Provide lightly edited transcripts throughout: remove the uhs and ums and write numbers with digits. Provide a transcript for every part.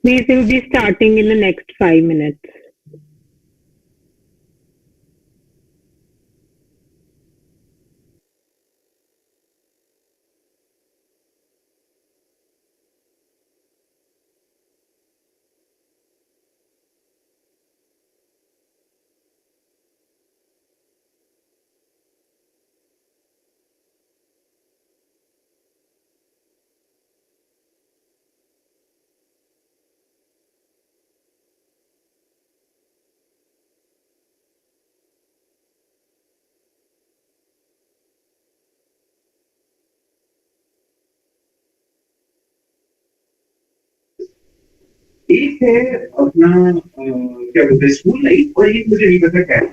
We will be starting in the next 5 minutes. एक है अपना क्या बोलते हैं स्कूल लाइफ और एक मुझे नहीं पता क्या है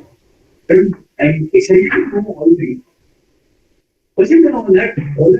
I am excited to know all three question on that all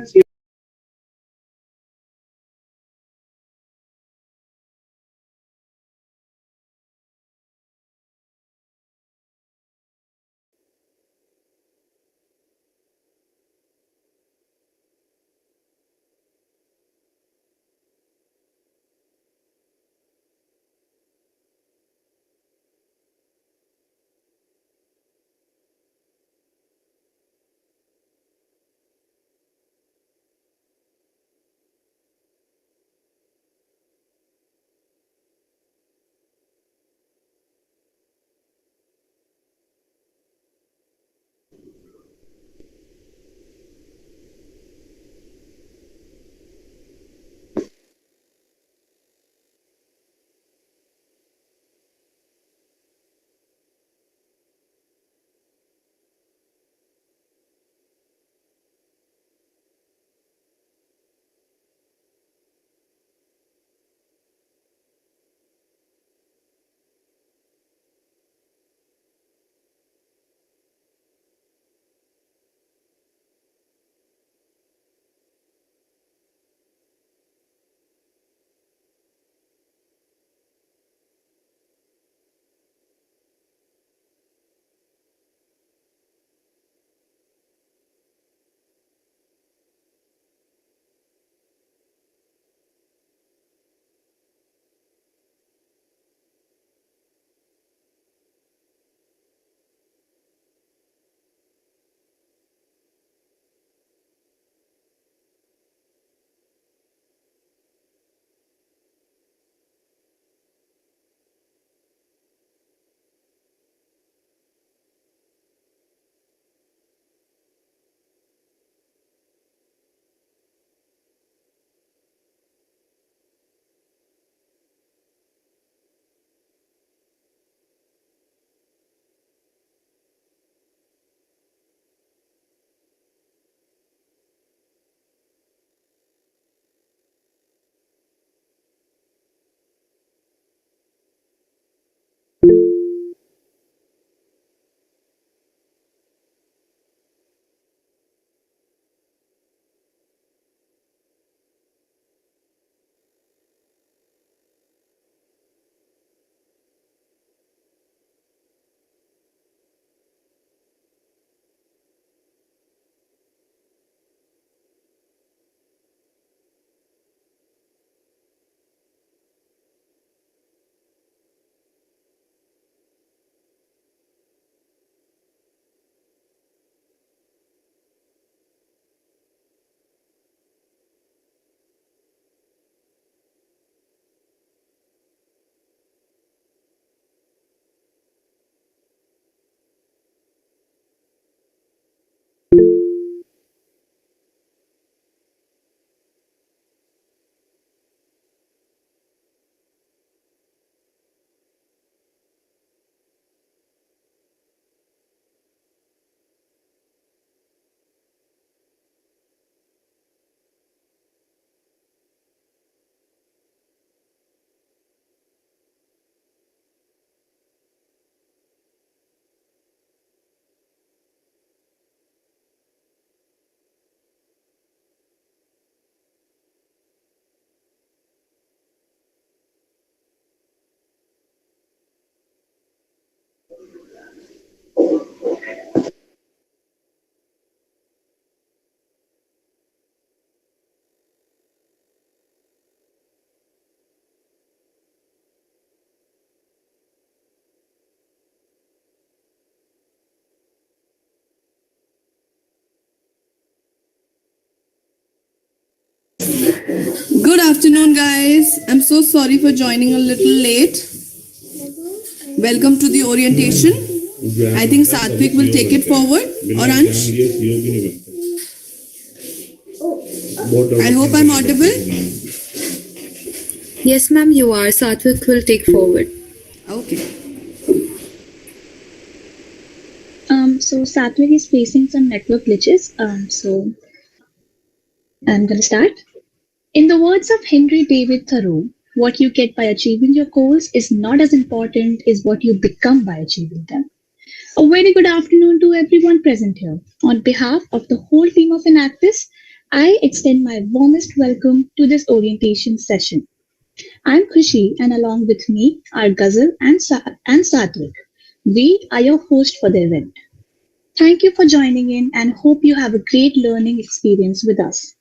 I'm so sorry for joining a little late. Welcome to the orientation. I think Satvik will take it forward. Or Ansh? I hope I'm audible. Yes, ma'am, you are. Satvik will take forward. Okay. So Satvik is facing some network glitches. So I'm gonna start. In the words of Henry David Thoreau, what you get by achieving your goals is not as important as what you become by achieving them. A very good afternoon to everyone present here. On behalf of the whole team of Enactus, I extend my warmest welcome to this orientation session. I'm Khushi, and along with me are Ghazal and Satvik. We are your host for the event. Thank you for joining in and hope you have a great learning experience with us.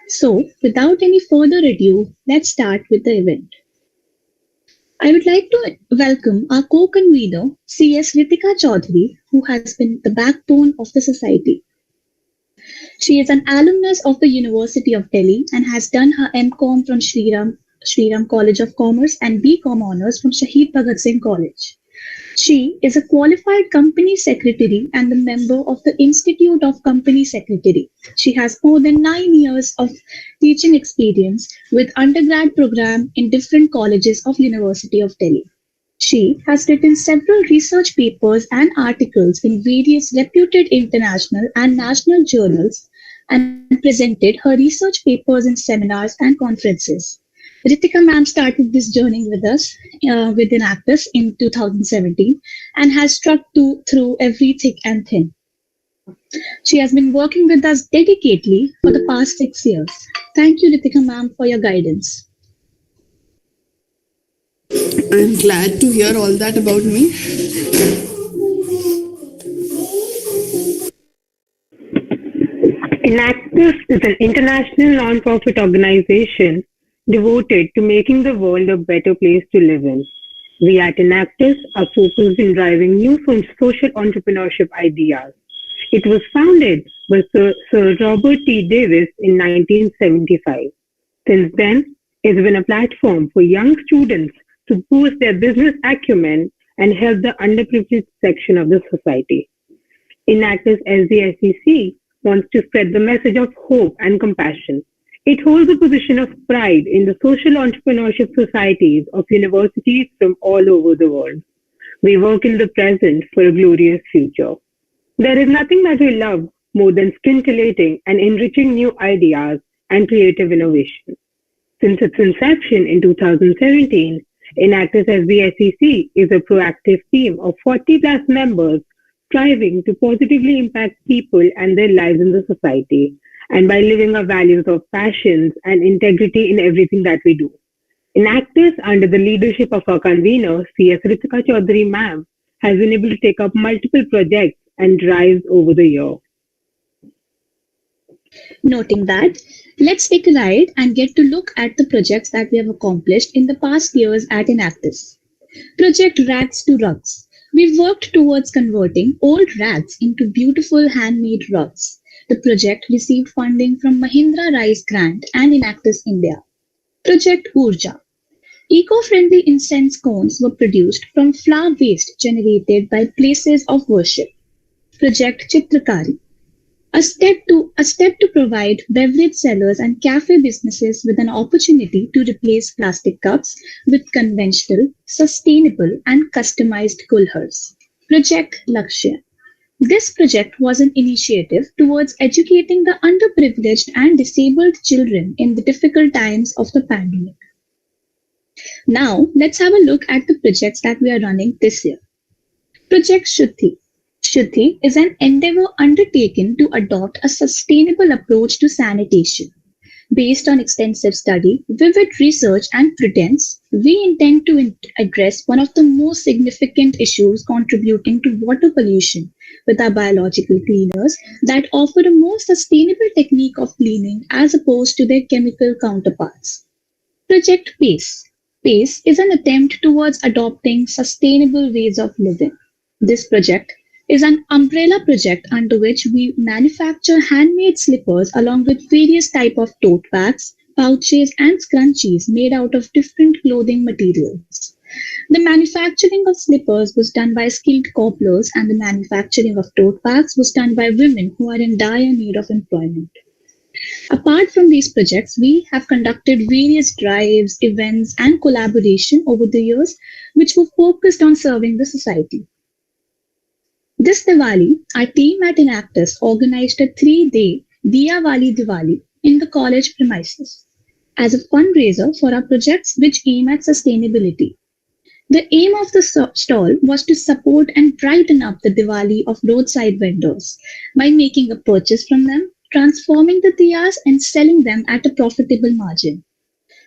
So, without any further ado, let's start with the event. I would like to welcome our co-convener, CS Ritika Chaudhary, who has been the backbone of the society. She is an alumnus of the University of Delhi and has done her MCom from Shriram College of Commerce and BCom honors from Shahid Bhagat Singh College. She is a qualified company secretary and the member of the Institute of Company Secretary. She has more than 9 years of teaching experience with undergrad program in different colleges of University of Delhi. She has written several research papers and articles in various reputed international and national journals and presented her research papers in seminars and conferences. Ritika ma'am started this journey with us with Enactus in 2017 and has struck through every thick and thin. She has been working with us dedicatedly for the past 6 years. Thank you, Ritika ma'am, for your guidance. I'm glad to hear all that about me. Enactus is an international non-profit organization devoted to making the world a better place to live in. We at Enactus are focused in driving new social entrepreneurship ideas. It was founded by Sir Robert T. Davis in 1975. Since then, it's been a platform for young students to boost their business acumen and help the underprivileged section of the society. Enactus SDSEC wants to spread the message of hope and compassion. It holds a position of pride in the social entrepreneurship societies of universities from all over the world. We work in the present for a glorious future. There is nothing that we love more than scintillating and enriching new ideas and creative innovation. Since its inception in 2017, Enactus SBSEC is a proactive team of 40 plus members striving to positively impact people and their lives in the society, and by living our values of passions and integrity in everything that we do. Enactus, under the leadership of our convener, CS Ritika Chaudhary ma'am, has been able to take up multiple projects and drives over the year. Noting that, let's take a ride and get to look at the projects that we have accomplished in the past years at Enactus. Project Rags to Rugs. We've worked towards converting old rags into beautiful handmade rugs. The project received funding from Mahindra Rice Grant and Enactus India. Project Urja. Eco-friendly incense cones were produced from flour waste generated by places of worship. Project Chitrakari. A step to provide beverage sellers and cafe businesses with an opportunity to replace plastic cups with conventional, sustainable, and customized kulhars. Project Lakshya. This project was an initiative towards educating the underprivileged and disabled children in the difficult times of the pandemic. Now, let's have a look at the projects that we are running this year. Project Shuddhi. Shuddhi is an endeavor undertaken to adopt a sustainable approach to sanitation. Based on extensive study, vivid research, and prudence, we intend to address one of the most significant issues contributing to water pollution with our biological cleaners that offer a more sustainable technique of cleaning as opposed to their chemical counterparts. Project PACE. PACE is an attempt towards adopting sustainable ways of living. This project is an umbrella project under which we manufacture handmade slippers along with various type of tote bags, pouches, and scrunchies made out of different clothing materials. The manufacturing of slippers was done by skilled cobblers, and the manufacturing of tote bags was done by women who are in dire need of employment. Apart from these projects, we have conducted various drives, events, and collaboration over the years which were focused on serving the society. This Diwali, our team at Enactus organized a 3-day Diyawali Diwali in the college premises as a fundraiser for our projects which aim at sustainability. The aim of the stall was to support and brighten up the Diwali of roadside vendors by making a purchase from them, transforming the diyas and selling them at a profitable margin.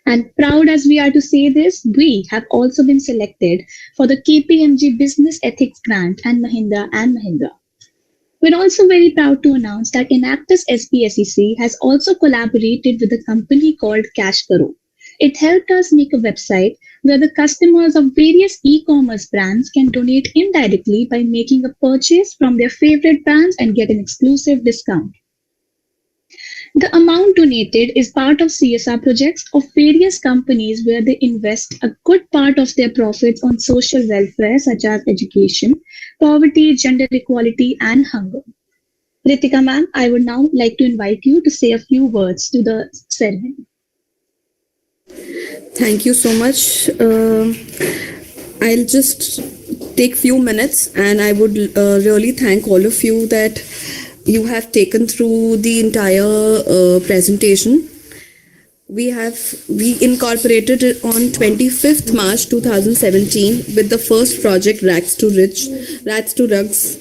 And proud as we are to say this, we have also been selected for the KPMG Business Ethics Grant and Mahindra and Mahindra. We're also very proud to announce that Enactus SBSEC has also collaborated with a company called Cash Karo. It helped us make a website where the customers of various e-commerce brands can donate indirectly by making a purchase from their favorite brands and get an exclusive discount. The amount donated is part of CSR projects of various companies where they invest a good part of their profits on social welfare such as education, poverty, gender equality, and hunger. Ritika ma'am, I would now like to invite you to say a few words to the ceremony. Thank you so much. I'll just take few minutes, and I would really thank all of you that you have taken through the entire presentation. We incorporated it on 25th March 2017 with the first project Rats to Rugs,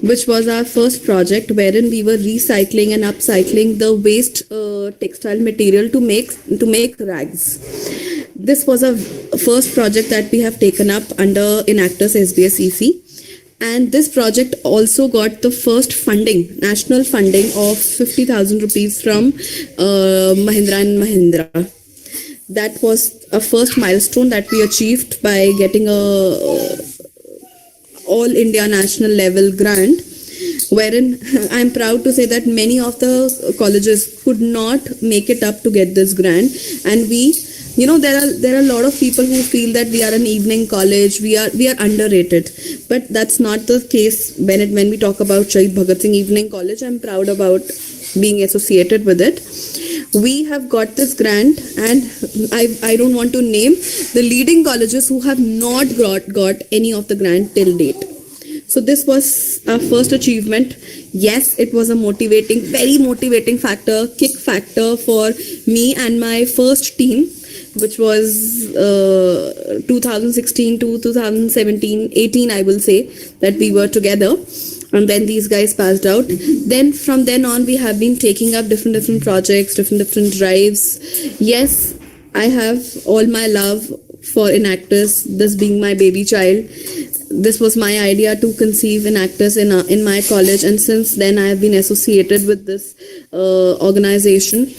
which was our first project wherein we were recycling and upcycling the waste textile material to make rags. This was a first project that we have taken up under Enactus SBSEC. And this project also got the first national funding of 50,000 rupees from Mahindra and Mahindra. That was a first milestone that we achieved by getting a all India national level grant, wherein I'm proud to say that many of the colleges could not make it up to get this grant. And there are a lot of people who feel that we are an evening college, we are underrated, but that's not the case when we talk about Shahid Bhagat Singh Evening College. I'm proud about being associated with it. We have got this grant, and I don't want to name the leading colleges who have not got any of the grant till date. So this was our first achievement. Yes, it was a very motivating kick factor for me and my first team, which was 2016 to 2017, 18, I will say, that we were together. And then these guys passed out. Then from then on, we have been taking up different projects, different drives. Yes, I have all my love for Enactus, this being my baby child. This was my idea to conceive Enactus in my college, and since then I have been associated with this organization.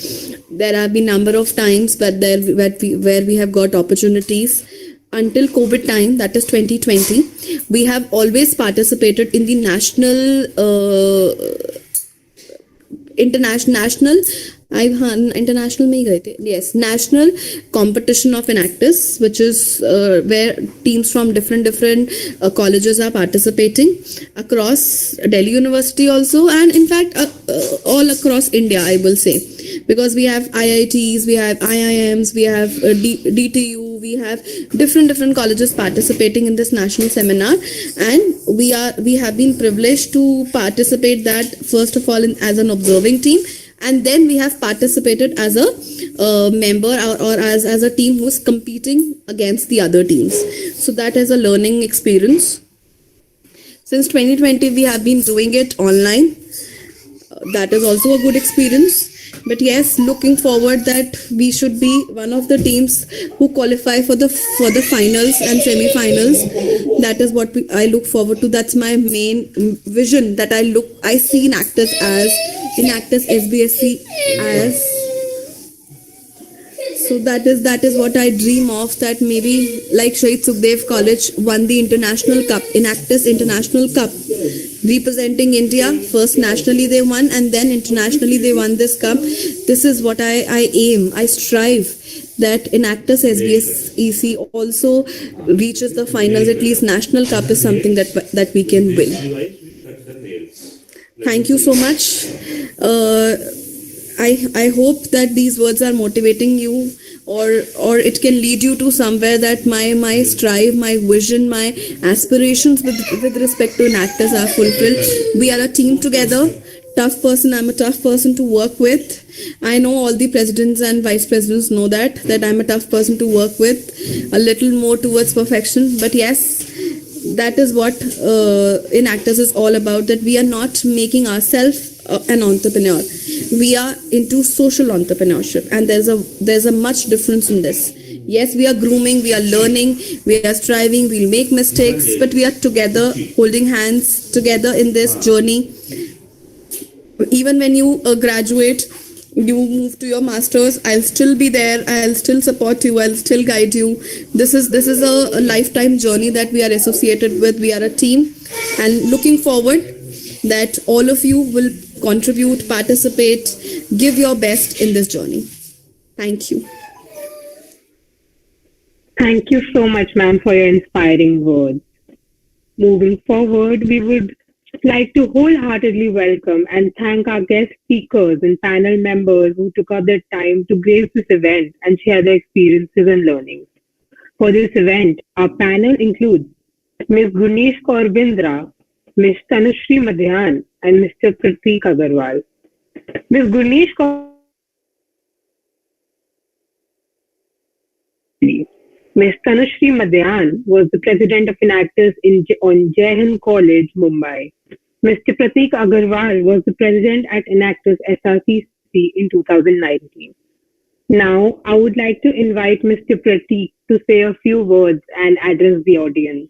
There have been number of times where we have got opportunities. Until COVID time, that is 2020, we have always participated in the national national competition of Enactus, which is where teams from different colleges are participating across Delhi University also, and in fact all across India, I will say, because we have IITs, we have IIMs, we have DTU, we have different colleges participating in this national seminar, and we have been privileged to participate that first of all as an observing team, and then we have participated as a member or as a team who is competing against the other teams. So that is a learning experience. Since 2020, we have been doing it online. That is also a good experience. But yes, looking forward that we should be one of the teams who qualify for the finals and semi-finals. That is what I look forward to. That's my main vision, that I see Enactus SBSC as. So that is what I dream of, that maybe like Shahid Sukhdev College won the International Cup, Enactus International Cup, representing India. First nationally they won, and then internationally they won this cup. This is what I aim, I strive that Enactus SBS EC also reaches the finals. At least national cup is something that we can win. Thank you so much. I hope that these words are motivating you, or it can lead you to somewhere, that my strive, my vision, my aspirations with respect to Enactus are fulfilled. We are a team together. Tough person. I'm a tough person to work with. I know all the presidents and vice presidents know that I'm a tough person to work with. A little more towards perfection, but yes, that is what Enactus is all about. That we are not making ourselves an entrepreneur. We are into social entrepreneurship, and there's a much difference in this. Yes, we are grooming, we are learning, we are striving, we'll make mistakes, but we are together, holding hands together in this journey. Even when you graduate, you move to your masters, I'll still be there, I'll still support you, I'll still guide you. This is a lifetime journey that we are associated with. We are a team, and looking forward that all of you will contribute, participate, give your best in this journey. Thank you. Thank you so much, ma'am, for your inspiring words. Moving forward, we would like to wholeheartedly welcome and thank our guest speakers and panel members who took up their time to grace this event and share their experiences and learnings. For this event, our panel includes Ms. Gunesh Korbindra, Ms. Tanushree Madhyan, and Mr. Pratik Agarwal. Ms. Gunesh Ms. Tanushree Madhyan was the president of Enactus on Jai Hind College, Mumbai. Mr. Pratik Agarwal was the president at Enactus SRCC in 2019. Now, I would like to invite Mr. Pratik to say a few words and address the audience.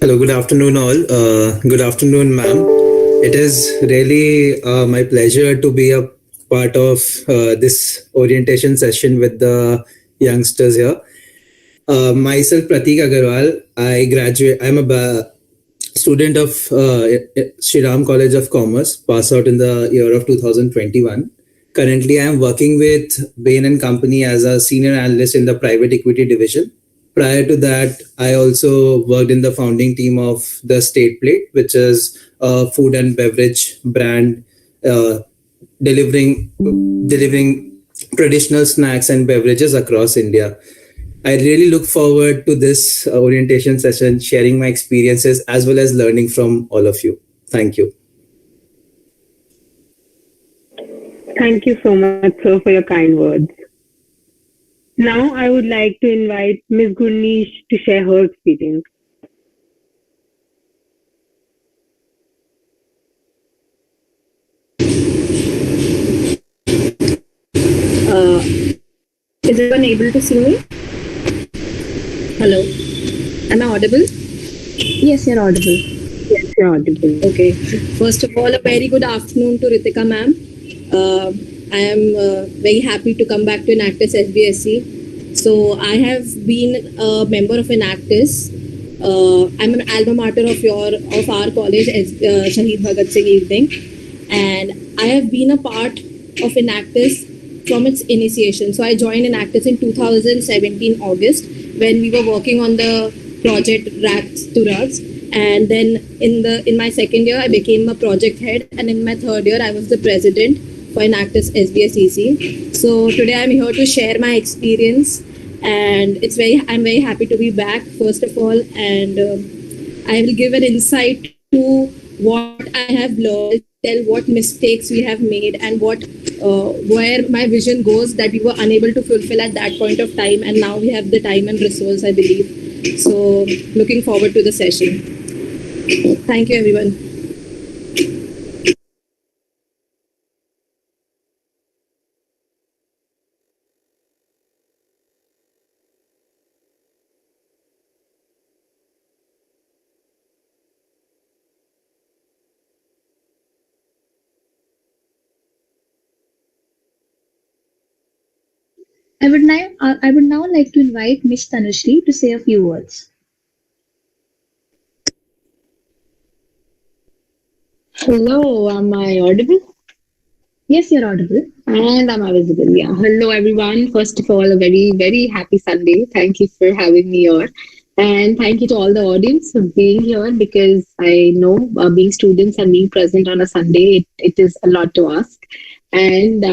Hello, good afternoon, all. Good afternoon, ma'am. It is really my pleasure to be a part of this orientation session with the youngsters here. Myself, Pratik Agarwal. I'm a student of Shri Ram College of Commerce, passed out in the year of 2021. Currently, I am working with Bain and Company as a senior analyst in the private equity division. Prior to that, I also worked in the founding team of the State Plate, which is a food and beverage brand uh, delivering traditional snacks and beverages across India. I really look forward to this orientation session, sharing my experiences as well as learning from all of you. Thank you. Thank you so much, sir, for your kind words. Now, I would like to invite Ms. Gurneesh to share her experience. Is everyone able to see me? Hello. Am I audible? Yes, you're audible. Yes, you're audible. Okay. First of all, a very good afternoon to Ritika ma'am. I am very happy to come back to Enactus SBSC. So I have been a member of Enactus. I'm an alma mater of our college, Shaheed Bhagat Singh Evening, and I have been a part of Enactus from its initiation. So I joined Enactus in 2017 August when we were working on the project Rats to Rugs, and then in my second year I became a project head, and in my third year I was the president for Enactus SBSEC. So today I'm here to share my experience, and I'm very happy to be back first of all, and I will give an insight to what I have learned, tell what mistakes we have made, and where my vision goes that we were unable to fulfill at that point of time, and now we have the time and resource, I believe. So looking forward to the session. Thank you, everyone. I would now like to invite Miss Tanushree to say a few words. Hello, am I audible? Yes, you're audible. And am I visible? Yeah. Hello, everyone. First of all, a very, very happy Sunday. Thank you for having me here. And thank you to all the audience for being here because I know being students and being present on a Sunday, it is a lot to ask. And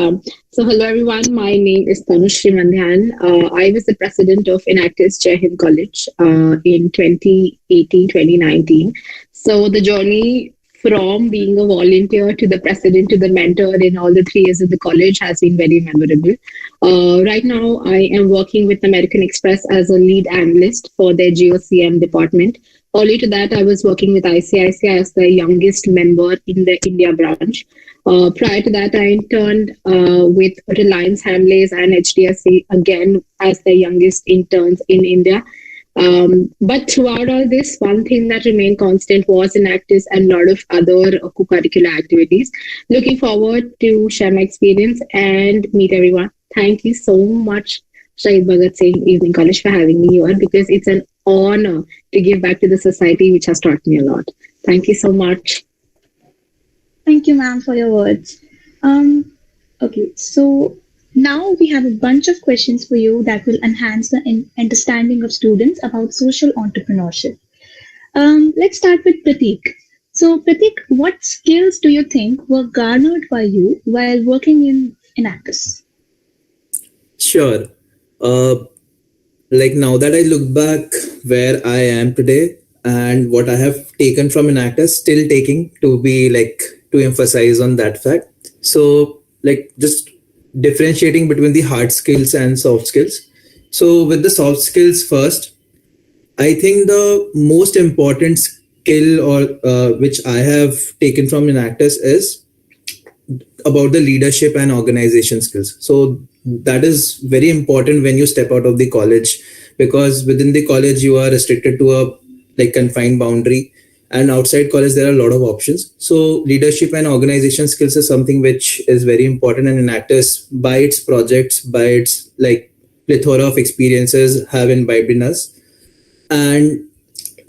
so, hello, everyone. My name is Tanushree Mandhyan. I was the president of Enactus Jai Hind College in 2018, 2019. So, the journey from being a volunteer to the president to the mentor in all the 3 years of the college has been very memorable. Right now, I am working with American Express as a lead analyst for their GOCM department. Earlier to that, I was working with ICICI as the youngest member in the India branch. Prior to that, I interned with Reliance Hamleys and HDFC again as the youngest interns in India. But throughout all this, one thing that remained constant was Enactus and a lot of other co-curricular activities. Looking forward to share my experience and meet everyone. Thank you so much, Shahid Bhagat Singh Evening College, for having me here because it's an honor to give back to the society which has taught me a lot. Thank you so much. Thank you, ma'am, for your words. Okay, so now we have a bunch of questions for you that will enhance the understanding of students about social entrepreneurship. Let's start with Pratik. So, Pratik, what skills do you think were garnered by you while working in Enactus? Sure. Uh, like now that I look back where I am today and what I have taken from Enactus, still taking to be like to emphasize on that fact. So like just differentiating between the hard skills and soft skills. So with the soft skills first, I think the most important skill or which I have taken from Enactus is about the leadership and organization skills. So that is very important when you step out of the college because within the college you are restricted to a like confined boundary and outside college there are a lot of options. So leadership and organization skills is something which is very important and Enactus by its projects, by its like plethora of experiences have imbibed in us. And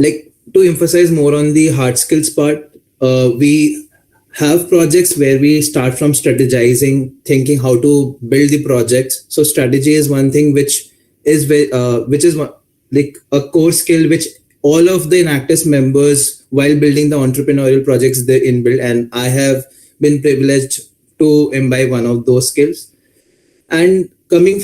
like to emphasize more on the hard skills part, we have projects where we start from strategizing, thinking how to build the projects. So strategy is one thing which is like a core skill which all of the Enactus members while building the entrepreneurial projects they inbuilt, and I have been privileged to imbibe one of those skills. And coming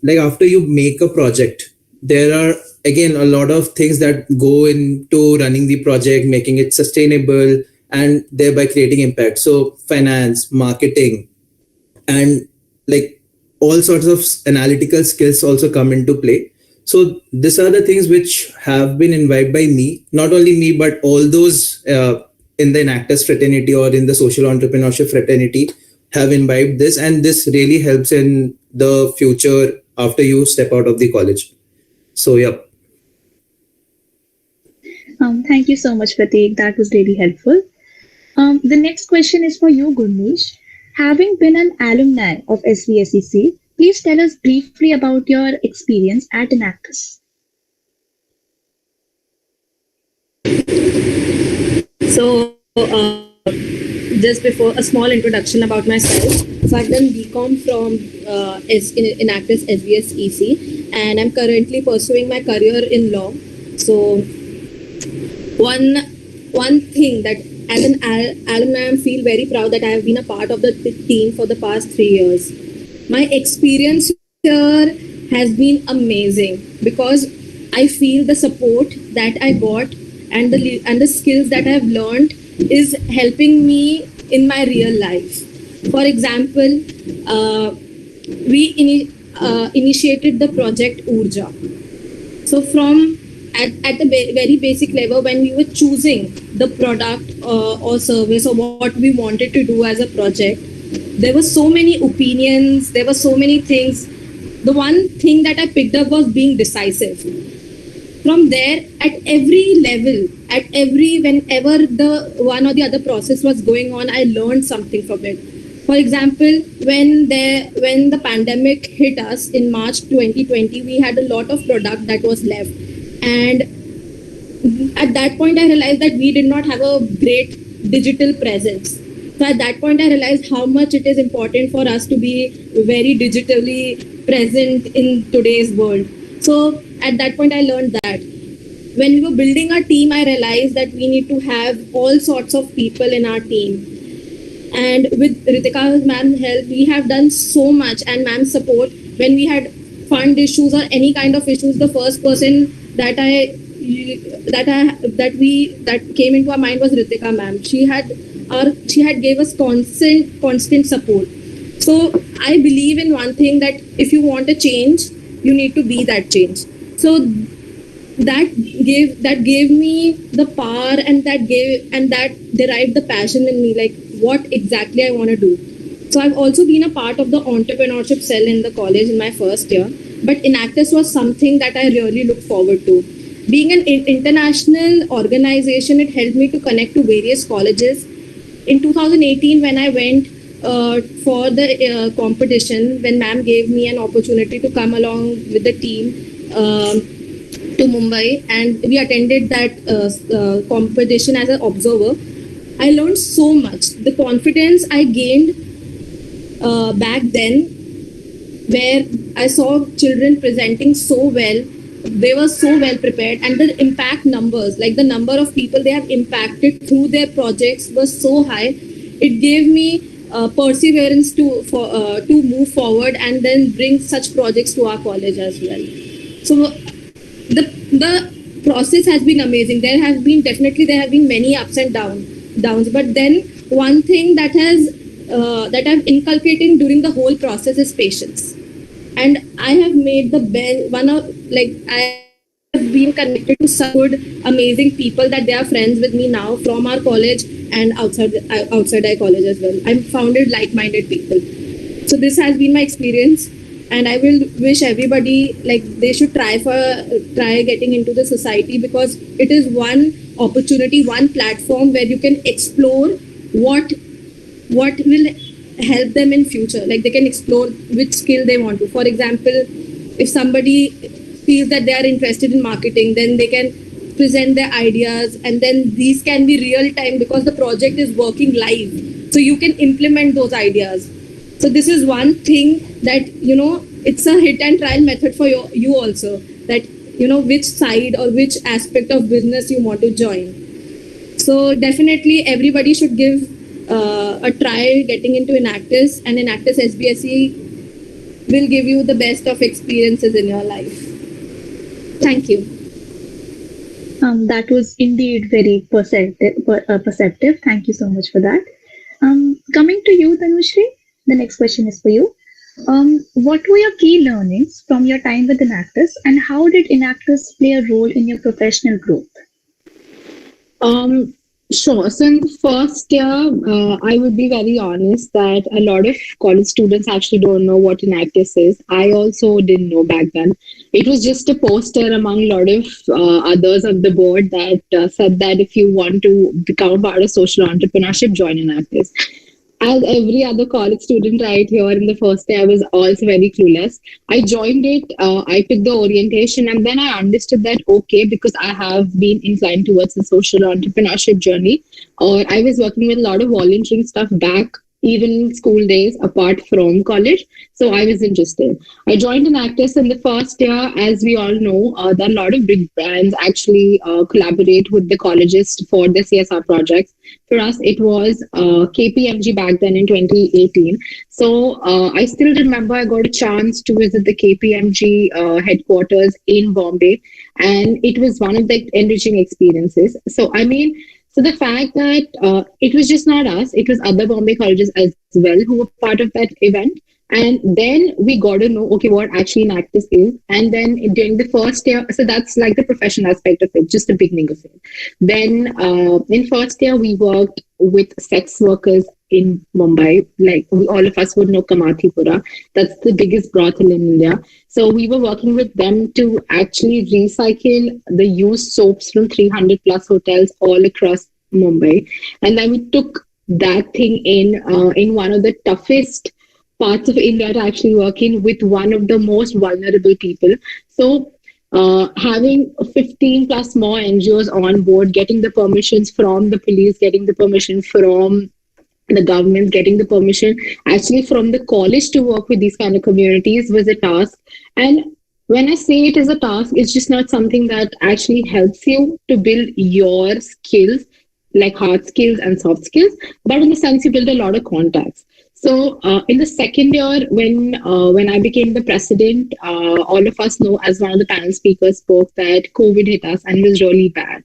like after you make a project, there are again a lot of things that go into running the project, making it sustainable and thereby creating impact. So finance, marketing, and like all sorts of analytical skills also come into play. So these are the things which have been imbibed by me, not only me, but all those in the Enactus fraternity or in the social entrepreneurship fraternity have imbibed this, and this really helps in the future after you step out of the college. So yeah. Thank you so much, Pratik. That was really helpful. The next question is for you, Gurneesh. Having been an alumni of SVSEC, please tell us briefly about your experience at Enactus. So, just before a small introduction about myself. So, I've done BCom from Enactus SVS EC, and I'm currently pursuing my career in law. So, one thing that as an alumni, I feel very proud that I have been a part of the team for the past 3 years. My experience here has been amazing because I feel the support that I got and the skills that I've learned is helping me in my real life. For example, we initiated the project Urja. So from at the very basic level, when we were choosing the product or service or what we wanted to do as a project, there were so many opinions, there were so many things. The one thing that I picked up was being decisive. From there, at every level, whenever the one or the other process was going on, I learned something from it. For example, when the pandemic hit us in March 2020, we had a lot of product that was left, and at that point I realized that we did not have a great digital presence. So at that point I realized how much it is important for us to be very digitally present in today's world. So at that point I learned that when we were building our team, I realized that we need to have all sorts of people in our team. And with Ritika's ma'am's help, we have done so much, and ma'am's support. When we had fund issues or any kind of issues, the first person that came into our mind was Ritika ma'am. She had gave us constant support. So I believe in one thing, that if you want a change, you need to be that change. So that gave me the power, and that derived the passion in me, like what exactly I want to do. So I've also been a part of the entrepreneurship cell in the college in my first year, but Enactus was something that I really look forward to. Being an international organization, it helped me to connect to various colleges. In 2018, when I went for the competition, when ma'am gave me an opportunity to come along with the team to Mumbai, and we attended that competition as an observer, I learned so much. The confidence I gained back then, where I saw children presenting so well, they were so well prepared, and the impact numbers, like the number of people they have impacted through their projects, was so high. It gave me perseverance to move forward and then bring such projects to our college as well. So the process has been amazing. There have been many ups and downs, but then one thing that I've inculcated during the whole process is patience. And I have made the best one of, like, I have been connected to such good, amazing people that they are friends with me now from our college and outside our college as well. I've founded like-minded people. So this has been my experience, and I will wish everybody, like, they should try getting into the society, because it is one opportunity, one platform where you can explore what will help them in future. Like, they can explore which skill they want to. For example, if somebody feels that they are interested in marketing, then they can present their ideas, and then these can be real time because the project is working live. So you can implement those ideas. So this is one thing that, it's a hit and trial method for you also, that which side or which aspect of business you want to join. So definitely everybody should give a try getting into Enactus, and Enactus SBSE will give you the best of experiences in your life. Thank you. That was indeed very perceptive. Thank you so much for that. Coming to you, Tanushri, the next question is for you. What were your key learnings from your time with Enactus, and how did Enactus play a role in your professional growth? Sure. So in the first year, I would be very honest that a lot of college students actually don't know what Enactus is. I also didn't know back then. It was just a poster among a lot of others on the board that said that if you want to become part of social entrepreneurship, join Enactus. As every other college student right here in the first day, I was also very clueless. I joined it, I took the orientation, and then I understood that, okay, because I have been inclined towards the social entrepreneurship journey, or I was working with a lot of volunteering stuff back even school days apart from college. So I was interested. I joined Enactus in the first year. As we all know, there are a lot of big brands actually collaborate with the colleges for the CSR projects. For us, it was KPMG back then in 2018. So I still remember I got a chance to visit the KPMG headquarters in Bombay, and it was one of the enriching experiences. So so the fact that it was just not us, it was other Bombay colleges as well who were part of that event. And then we got to know, okay, what actually Enactus is. And then during the first year, so that's like the professional aspect of it, just the beginning of it. Then in first year, we worked with sex workers in Mumbai. Like all of us would know Kamathipura. That's the biggest brothel in India. So we were working with them to actually recycle the used soaps from 300 plus hotels all across Mumbai. And then we took that thing in one of the toughest parts of India to actually work in with one of the most vulnerable people. So having 15 plus more NGOs on board, getting the permissions from the police, getting the permission from the government, getting the permission actually from the college to work with these kind of communities was a task. And when I say it is a task, it's just not something that actually helps you to build your skills, like hard skills and soft skills, but in the sense you build a lot of contacts. So in the second year, when I became the president, all of us know, as one of the panel speakers spoke, that COVID hit us and it was really bad.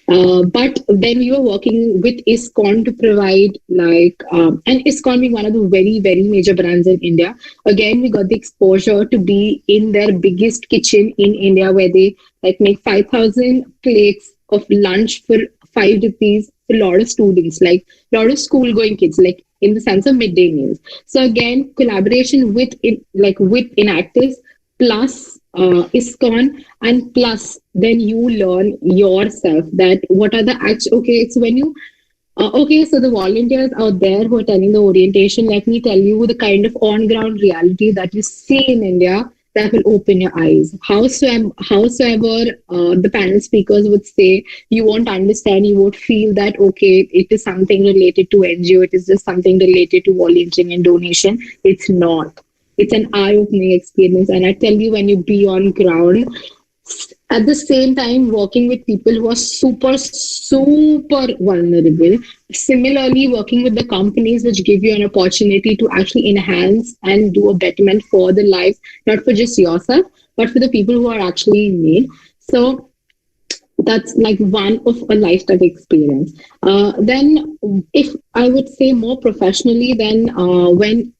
But then we were working with ISKCON to provide and ISKCON being one of the very, very major brands in India. Again, we got the exposure to be in their biggest kitchen in India where they like make 5,000 plates of lunch for 5 rupees for a lot of students, like a lot of school going kids, like in the sense of midday meals. So again, collaboration with Enactus plus ISKCON, and plus then you learn yourself that what are the actual, okay, so when you okay, so the volunteers out there who are telling the orientation, let me tell you the kind of on ground reality that you see in India that will open your eyes. Howsoever the panel speakers would say, you won't understand, you won't feel that, okay, it is something related to NGO, it is just something related to volunteering and donation. It's not. It's an eye opening experience. And I tell you, when you be on ground, at the same time working with people who are super super vulnerable, similarly working with the companies which give you an opportunity to actually enhance and do a betterment for the life, not for just yourself but for the people who are actually in need. So that's like one of a lifetime experience. Then if I would say more professionally, then when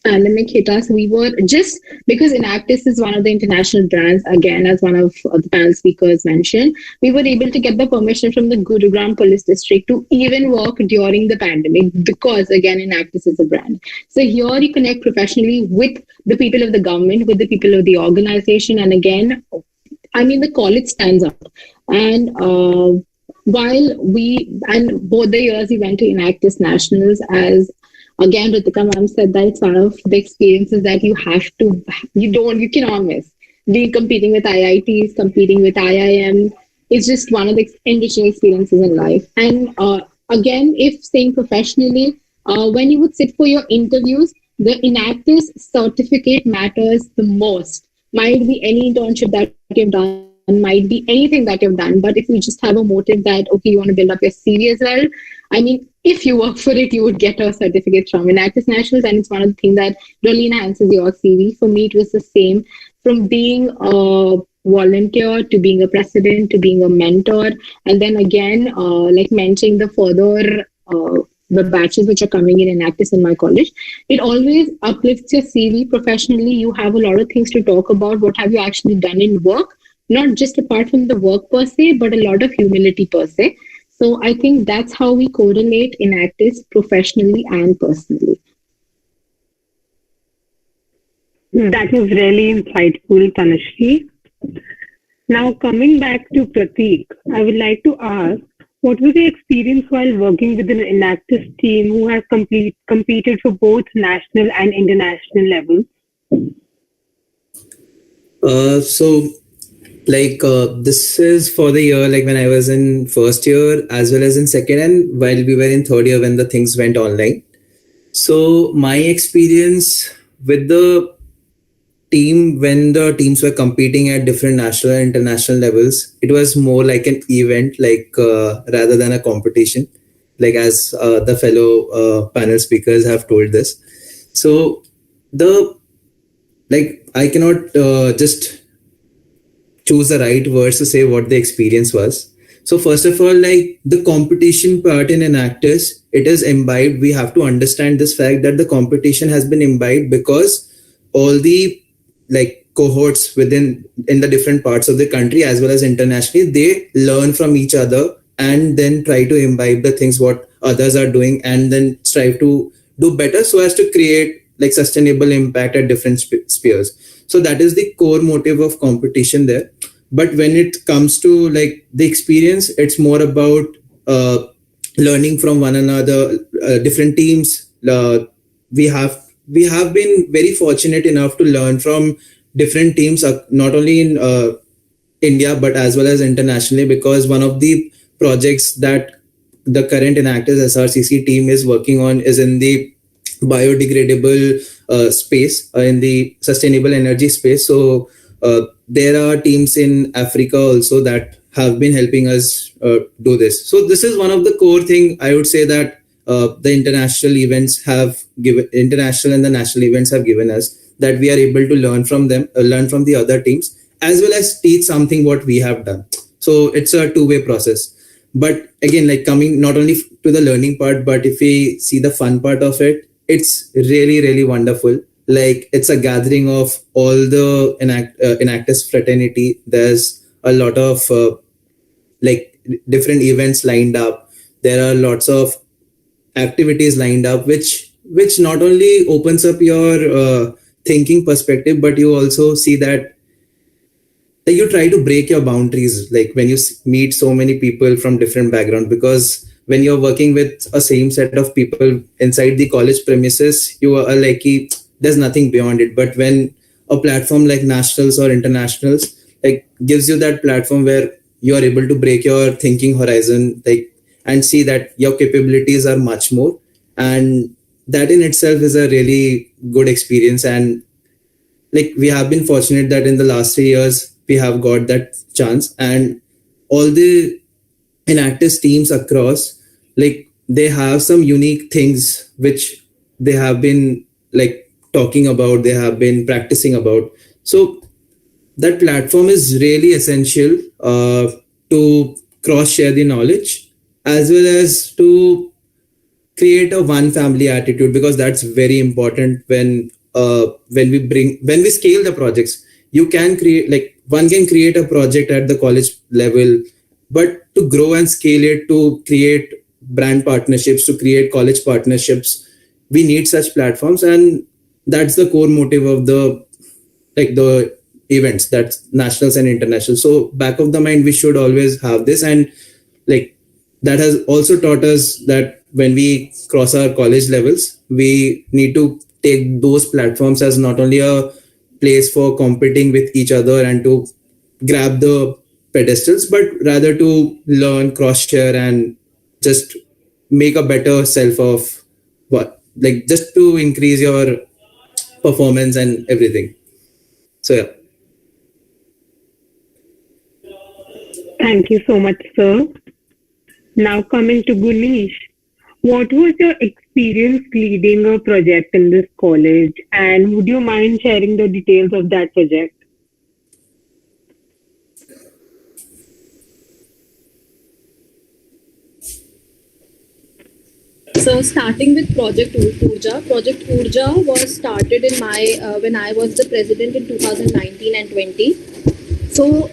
pandemic hit us, we were just, because Enactus is one of the international brands, again, as one of the panel speakers mentioned, we were able to get the permission from the Gurugram Police District to even work during the pandemic because, again, Enactus is a brand. So here you connect professionally with the people of the government, with the people of the organization, and again, I mean, the college stands out. And and both the years we went to Enactus Nationals, as again, Ritika ma'am said that it's one of the experiences that you cannot miss. Being competing with IITs, competing with IIM, it's just one of the enriching experiences in life. And again, if saying professionally, when you would sit for your interviews, the Enactus certificate matters the most. Might be any internship that you've done, might be anything that you've done, but if you just have a motive that, okay, you want to build up your CV as well, I mean, if you work for it, you would get a certificate from Enactus Nationals, and it's one of the things that really enhances your CV. For me, it was the same, from being a volunteer to being a president to being a mentor, and then again, like mentoring the batches which are coming in Enactus in my college. It always uplifts your CV professionally. You have a lot of things to talk about. What have you actually done in work? Not just apart from the work per se, but a lot of humility per se. So I think that's how we correlate Enactus professionally and personally. That was really insightful, Tanushree. Now, coming back to Prateek, I would like to ask, what was your experience while working with an Enactus team who has competed for both national and international levels? So this is for the year like when I was in first year as well as in second, and while we were in third year when the things went online. So my experience with the team, when the teams were competing at different national and international levels, it was more like an event, rather than a competition, like as the fellow panel speakers have told this. So I cannot just choose the right words to say what the experience was. So first of all, like the competition part in Enactus, it is imbibed. We have to understand this fact that the competition has been imbibed because all the cohorts in the different parts of the country as well as internationally, they learn from each other and then try to imbibe the things what others are doing and then strive to do better so as to create sustainable impact at different spheres. So that is the core motive of competition there. But when it comes to the experience, it's more about learning from one another, different teams. We have been very fortunate enough to learn from different teams, not only in India but as well as internationally. Because one of the projects that the current Enactus SRCC team is working on is in the biodegradable space, in the sustainable energy space. So there are teams in Africa also that have been helping us do this. So this is one of the core thing I would say that the international and the national events have given us, that we are able to learn from them, learn from the other teams, as well as teach something what we have done. So it's a two-way process. But again, like coming not only to the learning part, but if we see the fun part of it, it's really, really wonderful. Like it's a gathering of all the Enactus fraternity. There's a lot of like different events lined up. There are lots of activities lined up, which not only opens up your thinking perspective, but you also see that you try to break your boundaries, like when you meet so many people from different backgrounds. Because when you're working with a same set of people inside the college premises, you are like, there's nothing beyond it. But when a platform like nationals or internationals like gives you that platform where you are able to break your thinking horizon, like, and see that your capabilities are much more, and that in itself is a really good experience. And like we have been fortunate that in the last 3 years we have got that chance. And all the Enactus teams across, like they have some unique things which they have been like talking about, they have been practicing about. So that platform is really essential to cross share the knowledge, as well as to create a one family attitude, because that's very important when we scale the projects. You can create, like one can create a project at the college level, but to grow and scale it, to create brand partnerships, to create college partnerships, we need such platforms. And that's the core motive of the events, that's nationals and international. So back of the mind, we should always have this. And like that has also taught us that when we cross our college levels, we need to take those platforms as not only a place for competing with each other and to grab the pedestals, but rather to learn, cross share, and just make a better self of what, like just to increase your performance and everything. So yeah. Thank you so much, sir. Now coming to Guneesh, what was your experience leading a project in this college, and would you mind sharing the details of that project? So starting with Project Urja was started in my when I was the president in 2019 and 20. So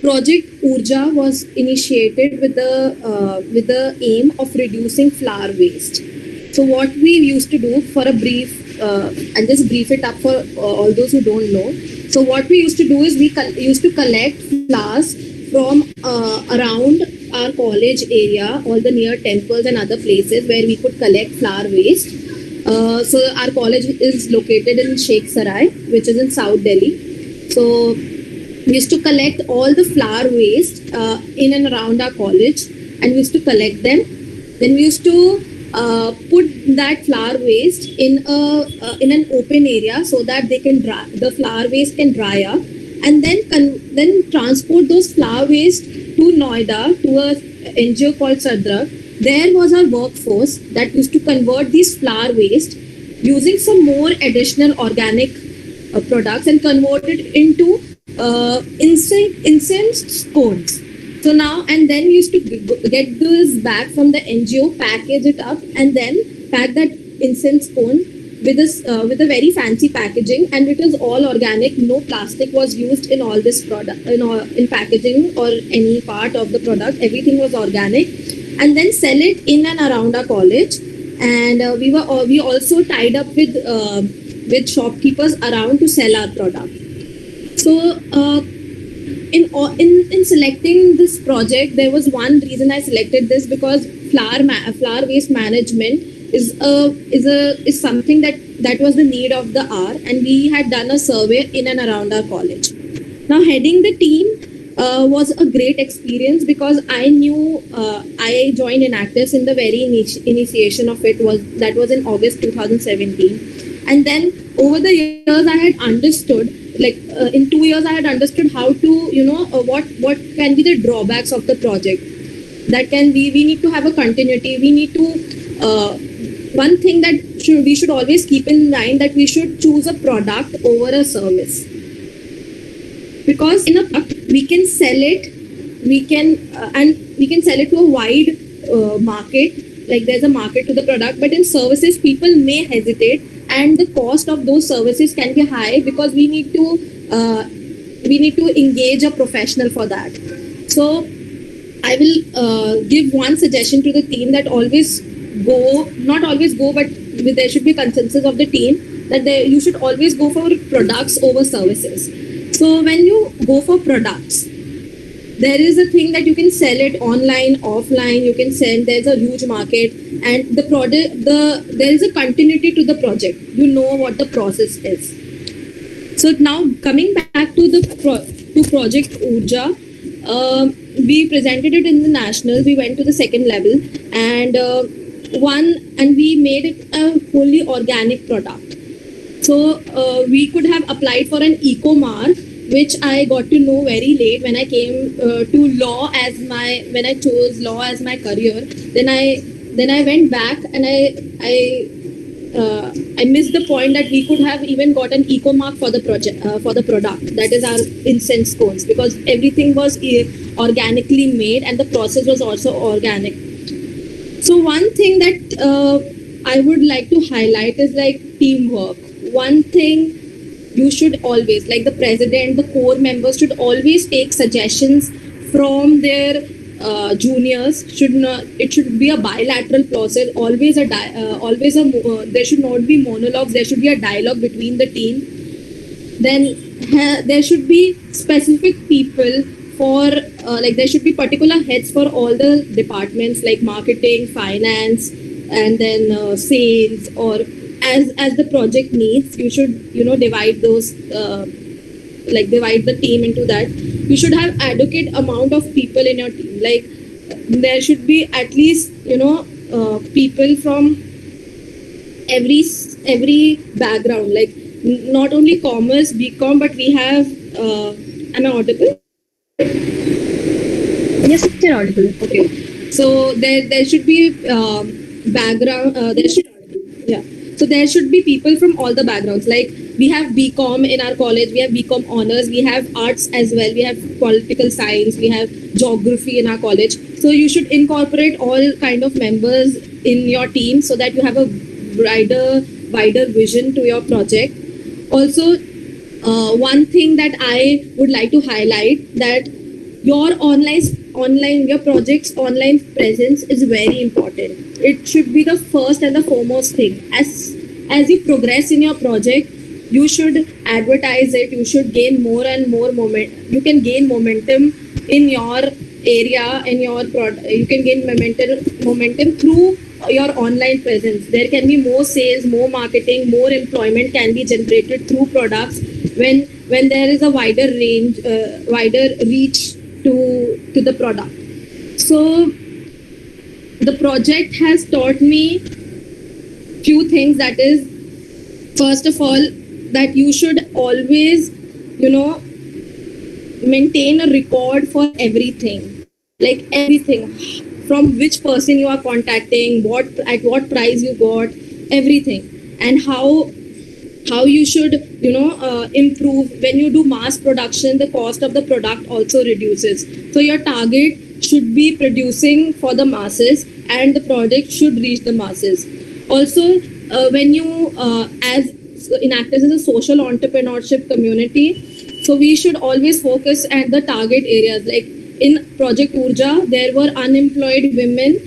Project Urja was initiated with the aim of reducing flower waste. So what we used to do, for a brief and just brief it up for all those who don't know. So what we used to do is we used to collect flowers from around our college area, all the near temples and other places where we could collect flower waste. So our college is located in Sheikh Sarai, which is in South Delhi. So we used to collect all the flower waste in and around our college, and we used to collect them. Then we used to put that flower waste in an open area so that they can dry, the flower waste can dry up, and then transport those flower waste to Noida to a NGO called Sadrak. There was our workforce that used to convert these flower waste using some more additional organic products and convert it into incense cones. So now and then we used to get this back from the NGO, package it up, and then pack that incense cone with a very fancy packaging, and it was all organic. No plastic was used in all this product, in packaging or any part of the product. Everything was organic, and then sell it in and around our college. And we also tied up with shopkeepers around to sell our product. So in selecting this project, there was one reason I selected this, because flower waste management is something that was the need of the hour, and we had done a survey in and around our college. Now, heading the team was a great experience because I knew I joined Enactus in the very initiation of it. That was in August 2017, and then over the years I had understood, like in 2 years I had understood how to what can be the drawbacks of the project. That can be, we need to have a continuity. We need to one thing that we should always keep in mind, that we should choose a product over a service, because in a product we can sell it, and we can sell it to a wide market, like there's a market to the product. But in services, people may hesitate, and the cost of those services can be high because we need to engage a professional for that. So I will give one suggestion to the team, that not always go, but there should be consensus of the team that you should always go for products over services. So when you go for products, there is a thing that you can sell it online, offline. You can sell. There's a huge market, and the product, there is a continuity to the project. You know what the process is. So now coming back to the project Urja, we presented it in the national. We went to the second level, and we made it a fully organic product. So we could have applied for an eco mark, which I got to know very late when I came to law when I chose law as my career. Then I went back, and I missed the point that we could have even got an eco mark for the project, for the product. That is our incense cones, because everything was organically made and the process was also organic. So one thing that I would like to highlight is like teamwork. One thing you should always, like the president, the core members should always take suggestions from their juniors. It should be a bilateral process. There should not be monologues. There should be a dialogue between the team. Then there should be specific people for there should be particular heads for all the departments, like marketing, finance, and then sales, or as the project needs. You should divide those divide the team into that. You should have adequate amount of people in your team. Like there should be at least people from every background, like not only commerce, BCom, but we have am I audible? Yes, you're audible. Okay, so there should be background. So there should be people from all the backgrounds. Like we have BCom in our college, we have BCom honors, we have arts as well, we have political science, we have geography in our college. So you should incorporate all kind of members in your team so that you have a wider vision to your project. Also, one thing that I would like to highlight, that your your project's online presence is very important. It should be the first and the foremost thing. As you progress in your project, you should advertise it. You should gain more and more momentum. You can gain momentum in your area, in your product. You can gain momentum through your online presence. There can be more sales, more marketing, more employment can be generated through products when there is a wider range, wider reach to the product. So the project has taught me few things. That is, first of all, that you should always maintain a record for everything, like everything, from which person you are contacting, at what price you got, everything, and how you should improve. When you do mass production, the cost of the product also reduces. So your target should be producing for the masses, and the product should reach the masses. Also, when you as Enactus is a social entrepreneurship community, so we should always focus at the target areas. Like in Project Urja, there were unemployed women,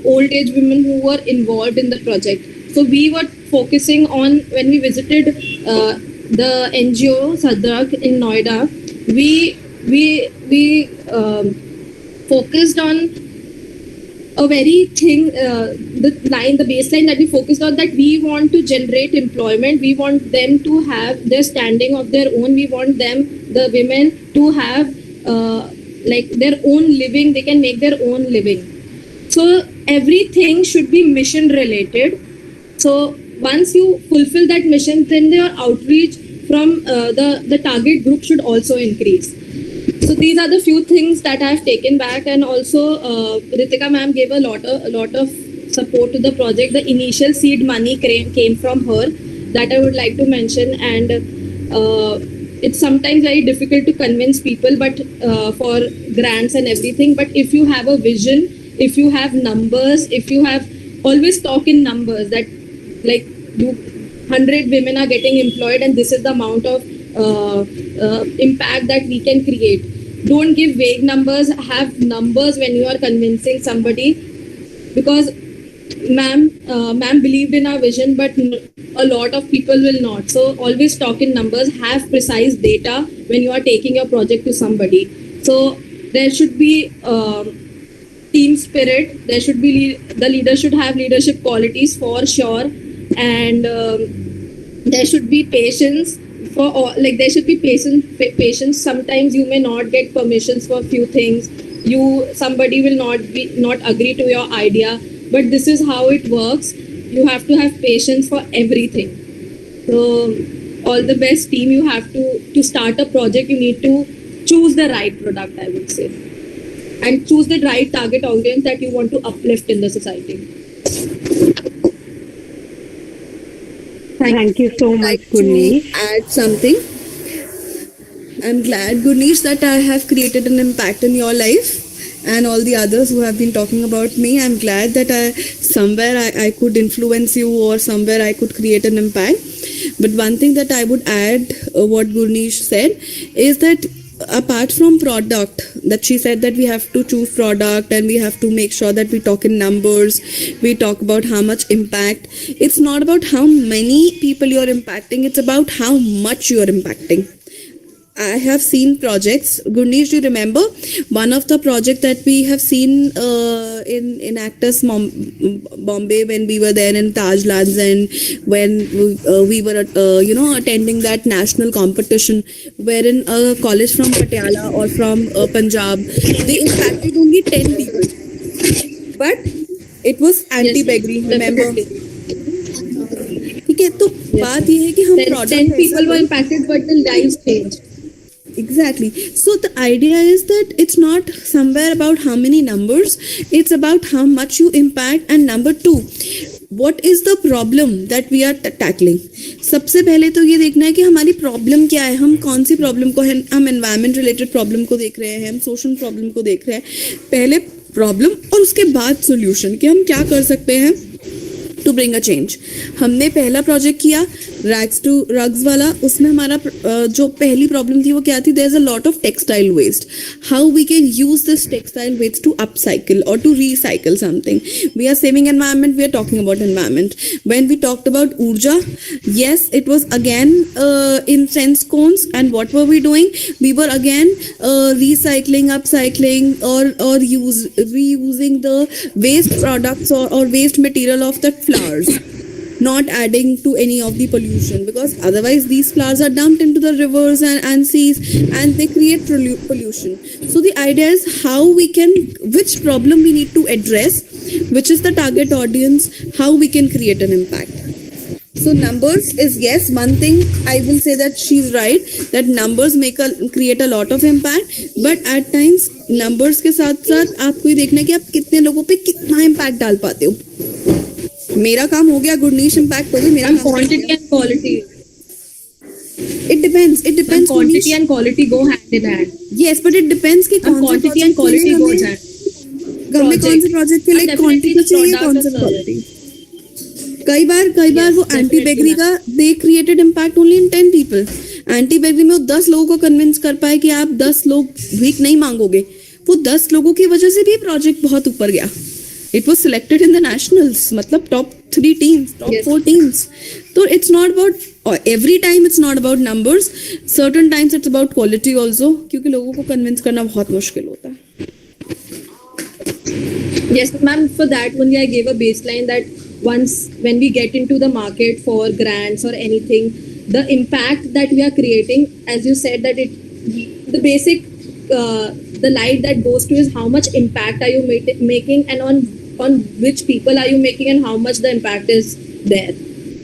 old age women who were involved in the project. So we were focusing on, when we visited the NGO Sadrak in Noida, we focused on a very thing, the baseline that we focused on, that we want to generate employment. We want them to have their standing of their own. We want them, the women, to have like their own living. They can make their own living. So everything should be mission related. So once you fulfill that mission, then your outreach from the target group should also increase. So these are the few things that I've taken back, and also Ritika ma'am gave a lot of support to the project. The initial seed money came from her, that I would like to mention, and it's sometimes very difficult to convince people, but for grants and everything. But if you have a vision, if you have numbers, if you have, always talk in numbers, that like 100 women are getting employed and this is the amount of impact that we can create. Don't give vague numbers, have numbers when you are convincing somebody, because ma'am believed in our vision, but a lot of people will not. So always talk in numbers, have precise data when you are taking your project to somebody. So there should be team spirit, there should be, the leader should have leadership qualities for sure, and there should be patience for all, like there should be patience. Sometimes you may not get permissions for few things, somebody will not agree to your idea, but this is how it works. You have to have patience for everything. So all the best team. You have to start a project, you need to choose the right product, I would say, and choose the right target audience that you want to uplift in the society. Thank you so much, Like to Gurneesh. add something. I'm glad, Gurneesh, that I have created an impact in your life and all the others who have been talking about me. I'm glad that I could influence you, or somewhere I could create an impact. But one thing that I would add, what Gurneesh said, is that apart from product, that she said that we have to choose product and we have to make sure that we talk in numbers, we talk about how much impact. It's not about how many people you're impacting, it's about how much you're impacting. I have seen projects. Gurneesh, do you remember one of the projects that we have seen in Enactus Bombay, when we were there in Taj Lands, and when we were attending that national competition, wherein a college from Patiala or from Punjab, they impacted only 10 people, but it was anti-beggary, remember? ठीक है, तो बात ये है कि हम product 10 people were impacted, but the lives changed. Exactly. So the idea is that it's not somewhere about how many numbers, it's about how much you impact. And number two, what is the problem that we are tackling? सबसे पहले तो ये देखना है कि हमारी problem क्या है, हम कौन सी प्रॉब्लम को, हम एनवायरमेंट रिलेटेड प्रॉब्लम को देख रहे हैं, हम सोशल प्रॉब्लम को देख रहे हैं. पहले प्रॉब्लम और उसके बाद सोल्यूशन, कि हम क्या कर सकते हैं टू ब्रिंग अ चेंज. हमने पहला प्रोजेक्ट किया रैग्स टू रग्स वाला. उसमें हमारा जो पहली प्रॉब्लम थी वो क्या थी, there is a lot of textile waste. How we can use this textile waste to upcycle और to recycle something. We are saving environment, we are talking about environment. When we talked about ऊर्जा, yes, it was again incense cones, and what were we doing? We were again recycling, upcycling, or reusing the waste products or waste material of the flowers, not adding to any of the pollution, because otherwise these flowers are dumped into the rivers and seas, and they create pollution. So the idea is which problem we need to address, which is the target audience, how we can create an impact. So numbers is, yes, one thing I will say that she's right, that numbers create a lot of impact, but at times numbers के साथ साथ आपको ये देखना है कि आप कितने लोगों पे कितना impact डाल पाते हो. मेरा काम हो गया, Gurneesh impact हो गया, मेरा काम quantity and quality. It depends. And quantity and quality go hand in hand. Yes, but it depends कि कौन से quantity and quality go hand. हमें कौन से प्रोजेक्ट के लिए क्वांटिटी चाहिए, कौन से क्वालिटी. कई बार वो एंटी बेगरी का they created impact only in 10 people. Anti beggary में वो 10 लोगों को कन्विंस कर पाए कि आप 10 लोग भीख नहीं मांगोगे. वो 10 लोगों की वजह से भी प्रोजेक्ट बहुत ऊपर गया. It was selected in the nationals, मतलब टॉप 3 टीम्स, टॉप 4 टीम्स. तो it's not about every time, it's not about numbers. Certain times it's about quality also, क्योंकि लोगों को कन्विंस करना बहुत मुश्किल होता है. Yes, ma'am. For that only, I gave a baseline that once when we get into the market for grants or anything, the impact that we are creating, as you said, that the basic, the light that goes to is how much impact are you making, and on which people are you making, and how much the impact is there.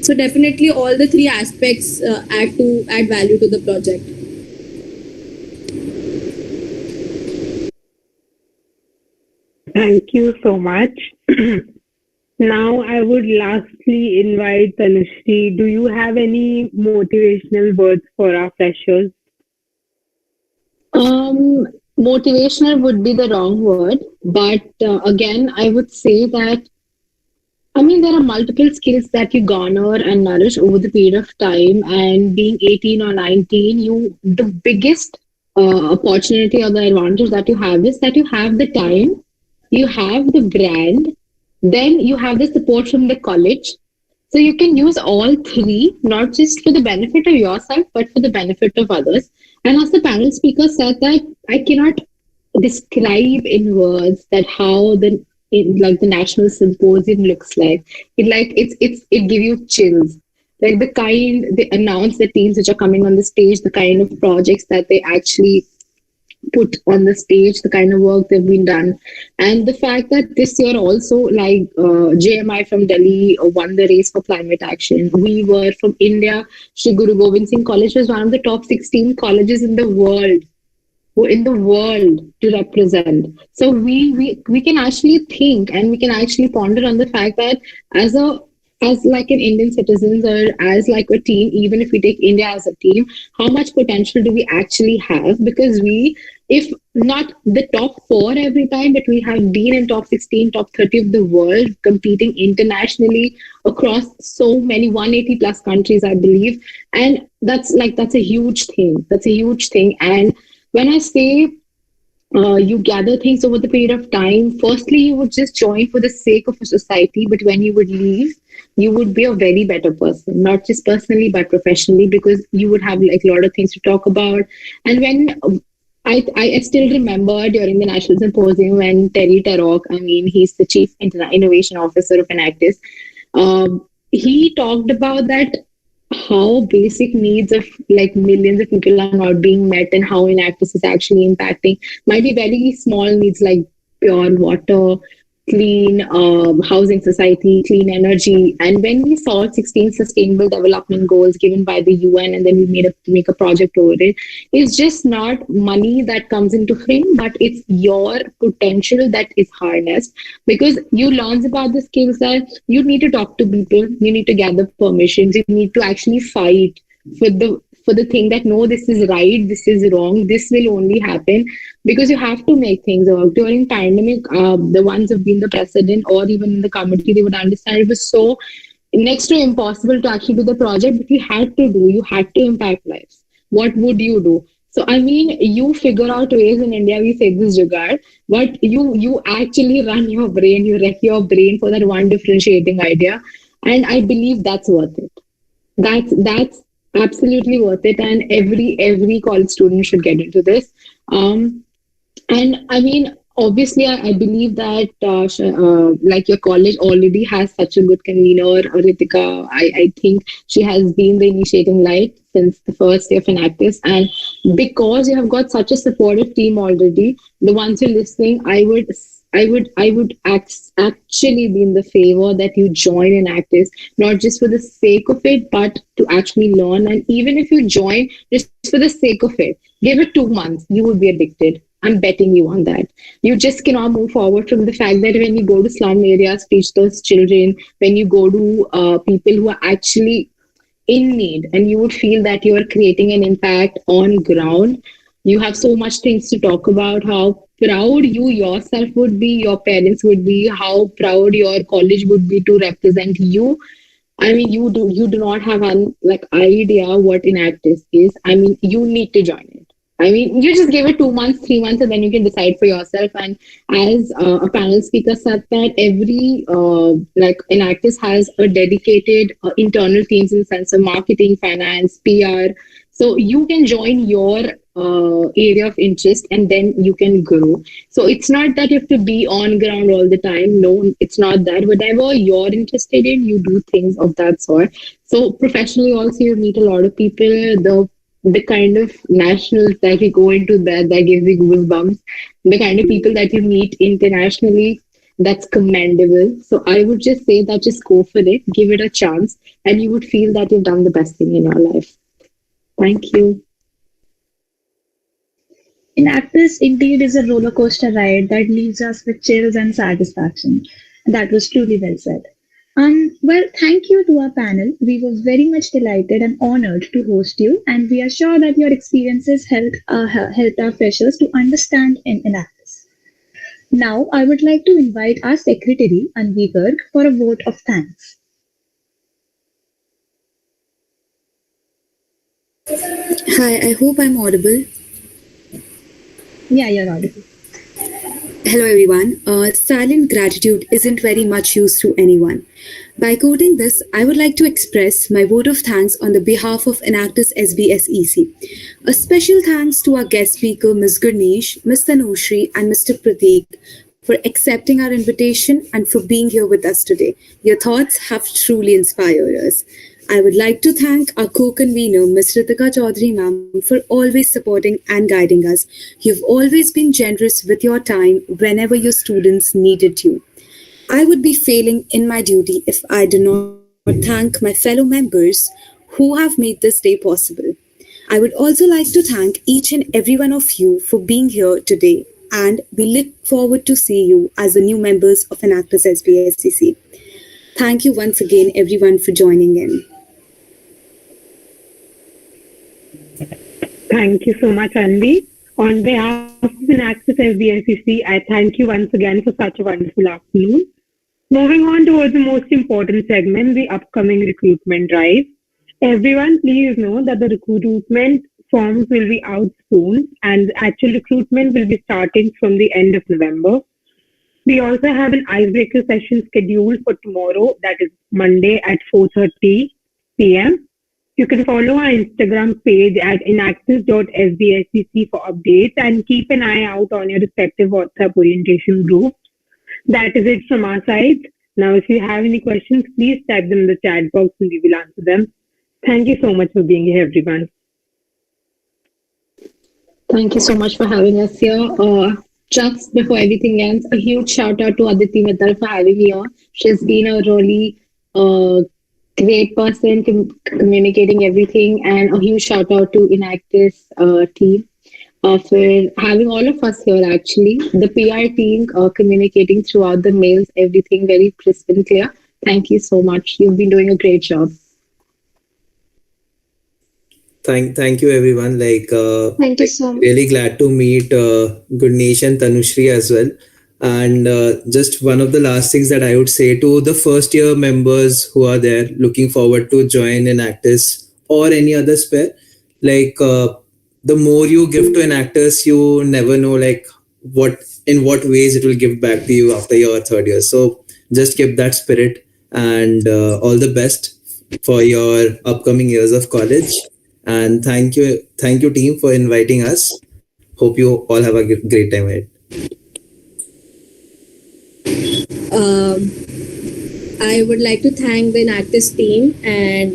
So definitely, all the three aspects add value to the project. Thank you so much. Now, I would lastly invite Tanushree. Do you have any motivational words for our freshers? Um, Motivational would be the wrong word, but again, I would say that there are multiple skills that you garner and nourish over the period of time. And being 18 or 19, the biggest opportunity or the advantage that you have is that you have the time, you have the brand, then you have the support from the college. So you can use all three, not just for the benefit of yourself, but for the benefit of others. And as the panel speaker said that I cannot describe in words that how like the national symposium looks like. It give you chills. Like the kind they announce the teams which are coming on the stage, the kind of projects that they actually put on the stage, the kind of work they've been done, and the fact that this year also, like JMI from Delhi won the race for climate action. We were from India. Shri Guru Gobind Singh College was one of the top 16 colleges in the world to represent. So we can actually think and we can actually ponder on the fact that as a as like an Indian citizens or as like a team, even if we take India as a team, how much potential do we actually have? Because we, if not the top four every time, but we have been in top 16, top 30 of the world, competing internationally across so many 180 plus countries, I believe. And that's a huge thing. That's a huge thing. And when I say you gather things over the period of time, firstly, you would just join for the sake of a society, but when you would leave, you would be a very better person, not just personally, but professionally, because you would have like a lot of things to talk about. And when I still remember during the National Symposium when Terry Tarok, he's the Chief Innovation Officer of Enactus, he talked about that how basic needs of like millions of people are not being met and how Enactus is actually impacting. Might be very small needs like pure water, clean housing society, clean energy. And when we saw 16 sustainable development goals given by the UN and then we make a project over it, it's just not money that comes into frame, but it's your potential that is harnessed, because you learn about the skills that you need to talk to people, you need to gather permissions, you need to actually fight for the thing that no, this is right, this is wrong, this will only happen because you have to make things work. During pandemic, the ones who've been the president or even in the committee, they would understand it was so next to impossible to actually do the project, but you had to impact lives. What would you do? So you figure out ways. In India we say this jugaad, but you actually run your brain, you wreck your brain for that one differentiating idea, and I believe that's worth it. That's absolutely worth it, and every college student should get into this. And obviously, I believe that like your college already has such a good convener, Ritika. I think she has been the initiating light since the first day of Enactus, and because you have got such a supportive team already, the ones who are listening, actually be in the favor that you join Enactus, not just for the sake of it, but to actually learn. And even if you join just for the sake of it, give it 2 months, you will be addicted. I'm betting you on that. You just cannot move forward from the fact that when you go to slum areas, teach those children, when you go to people who are actually in need, and you would feel that you are creating an impact on ground. You have so much things to talk about, how proud you yourself would be, your parents would be, how proud your college would be to represent you. You do not have an like idea what Enactus is. You need to join it. You just give it 2 months, 3 months, and then you can decide for yourself. And as a panel speaker said, that every like Enactus has a dedicated internal teams in the sense of marketing, finance, PR. So you can join your area of interest, and then you can grow. So it's not that you have to be on ground all the time. No, it's not that. Whatever you're interested in, you do things of that sort. So professionally also you meet a lot of people. The kind of nationals that you go into, that gives you goosebumps. The kind of people that you meet internationally, that's commendable. So I would just say that just go for it, give it a chance, and you would feel that you've done the best thing in your life. Thank you. Enactus indeed is a roller coaster ride that leaves us with chills and satisfaction. That was truly well said. Well, thank you to our panel. We were very much delighted and honored to host you, and we are sure that your experiences helped our freshers to understand Enactus. Now, I would like to invite our secretary, Anvi Garg, for a vote of thanks. Hi, I hope I'm audible. Yeah, you're audible. Hello, everyone. Silent gratitude isn't very much used to anyone. By quoting this, I would like to express my vote of thanks on the behalf of Enactus SBSEC. A special thanks to our guest speaker, Ms. Gurnesh, Ms. Tanushri, and Mr. Prateek for accepting our invitation and for being here with us today. Your thoughts have truly inspired us. I would like to thank our co-convener, Ms. Ritika Chaudhary ma'am, for always supporting and guiding us. You've always been generous with your time whenever your students needed you. I would be failing in my duty if I do not thank my fellow members who have made this day possible. I would also like to thank each and every one of you for being here today, and we look forward to see you as the new members of Enactus SBSCC. Thank you once again, everyone, for joining in. Thank you so much, Anvi. On behalf of Enactus SBSCC, I thank you once again for such a wonderful afternoon. Moving on towards the most important segment, the upcoming recruitment drive. Everyone, please know that the recruitment forms will be out soon and the actual recruitment will be starting from the end of November. We also have an icebreaker session scheduled for tomorrow, that is Monday at 4:30 p.m. You can follow our Instagram page at enactus.sbscc for updates and keep an eye out on your respective WhatsApp orientation groups. That is it from our side. Now, if you have any questions, please type them in the chat box and we will answer them. Thank you so much for being here, everyone. Thank you so much for having us here. Just before everything ends, a huge shout out to Aditi Mittal for having me here. She's been a really great person communicating everything, and a huge shout out to Enactus team for having all of us here. Actually, the PR team communicating throughout the mails, everything very crisp and clear. Thank you so much. You've been doing a great job. Thank you, everyone. Thank you so much. Really glad to meet Gurnesh and Tanushri as well. And just one of the last things that I would say to the first year members who are there looking forward to join Enactus or any other spare, the more you give to Enactus, you never know in what ways it will give back to you after your third year. So just keep that spirit, and all the best for your upcoming years of college. And thank you team for inviting us. Hope you all have a great time ahead. I would like to thank the Enactus team, and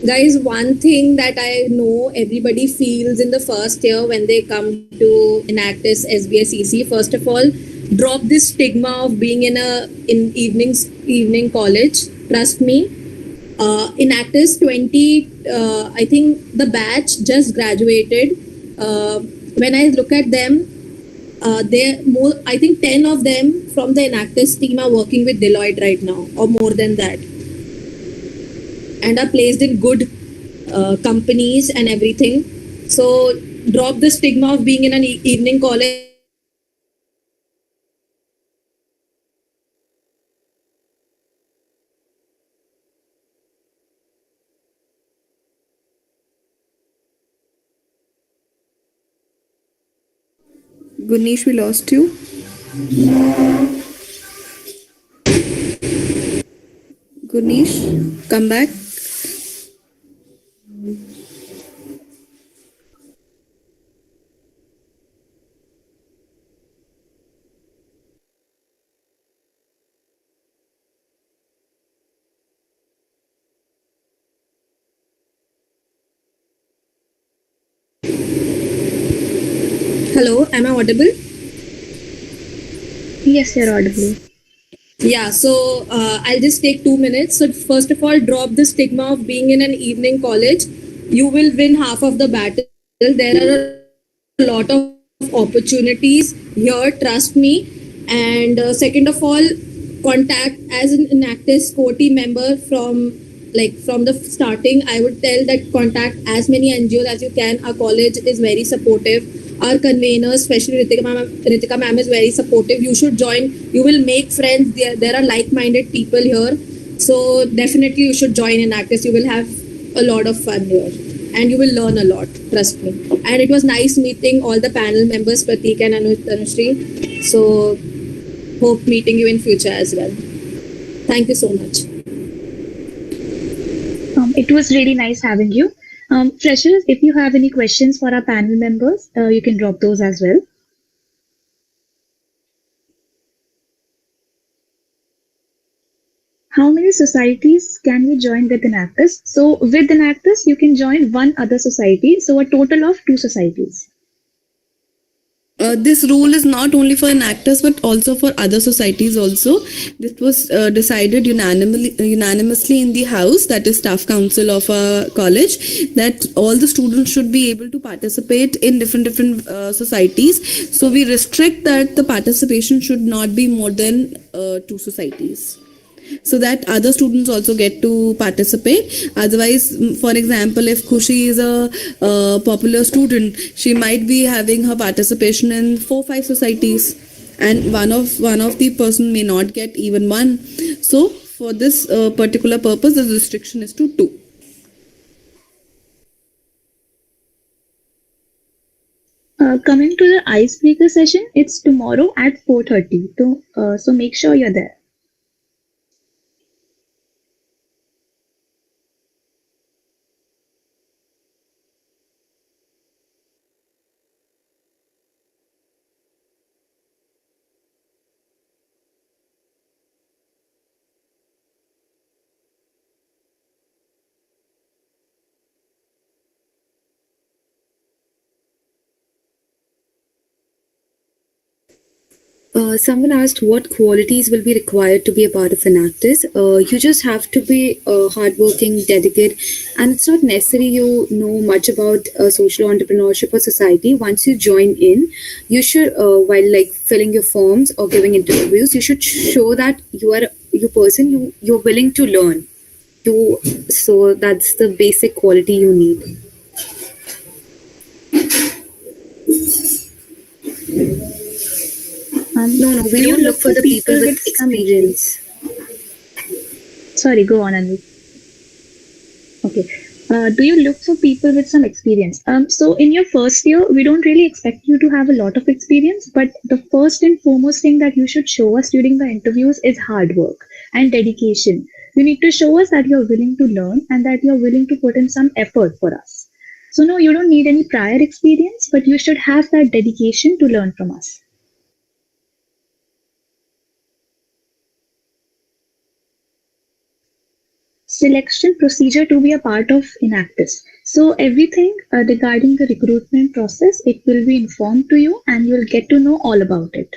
guys, one thing that I know everybody feels in the first year when they come to Enactus SBSEC, first of all, drop this stigma of being in evening college. Trust me, Enactus 20, I think the batch just graduated. When I look at them, I think 10 of them from the Enactus team are working with Deloitte right now, or more than that, and are placed in good companies and everything. So drop the stigma of being in an evening college. Gurnesh, we lost you. Gurnesh, come back. Hello, am I audible? Yes, you're audible. Yeah, so I'll just take 2 minutes. So, first of all, drop the stigma of being in an evening college. You will win half of the battle. There are a lot of opportunities here, trust me. And second of all, contact as an Enactus core team member from the starting. I would tell that contact as many NGOs as you can. Our college is very supportive. Our conveners, especially Ritika ma'am is very supportive. You should join. You will make friends. There are like-minded people here. So definitely you should join Enactus. You will have a lot of fun here. And you will learn a lot, trust me. And it was nice meeting all the panel members, Pratik and Anushree. So hope meeting you in future as well. Thank you so much. It was really nice having you. Freshers, if you have any questions for our panel members, you can drop those as well. How many societies can we join with Enactus? So with Enactus, you can join one other society. So a total of 2 societies. This rule is not only for Enactus but also for other societies also. This was decided unanimously in the house, that is staff council of a college, that all the students should be able to participate in different societies. So we restrict that the participation should not be more than 2 societies, so that other students also get to participate. Otherwise, for example, if Khushi is a popular student, she might be having her participation in 4-5 societies, and one of the person may not get even one. So for this particular purpose, the restriction is to 2. Coming to the icebreaker session, it's tomorrow at 4:30. So make sure you're there. Someone asked what qualities will be required to be a part of Enactus. You just have to be hardworking, dedicated, and it's not necessary you know much about social entrepreneurship or society. Once you join in, you should, while like filling your forms or giving interviews, you should show that you're willing to learn. So that's the basic quality you need. No, we don't look for the people with experience. Sorry, go on, Anvi. Okay. Do you look for people with some experience? So in your first year, we don't really expect you to have a lot of experience, but the first and foremost thing that you should show us during the interviews is hard work and dedication. You need to show us that you're willing to learn and that you're willing to put in some effort for us. So no, you don't need any prior experience, but you should have that dedication to learn from us. Selection procedure to be a part of Enactus. So everything regarding the recruitment process, it will be informed to you and you'll get to know all about it.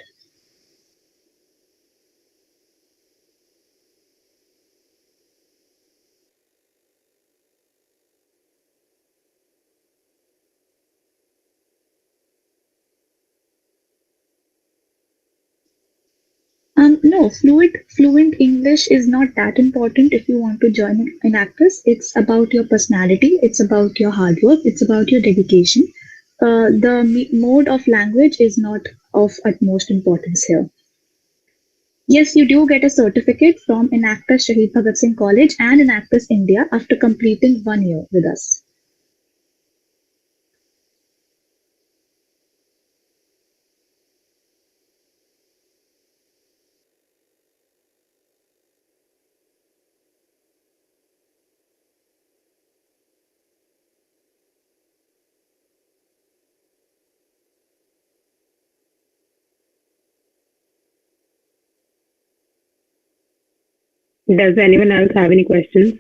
No, fluent English is not that important if you want to join Enactus. It's about your personality, it's about your hard work, it's about your dedication. The mode of language is not of utmost importance here. Yes, you do get a certificate from Enactus Shahid Bhagat Singh College and Enactus India after completing 1 year with us. Does anyone else have any questions?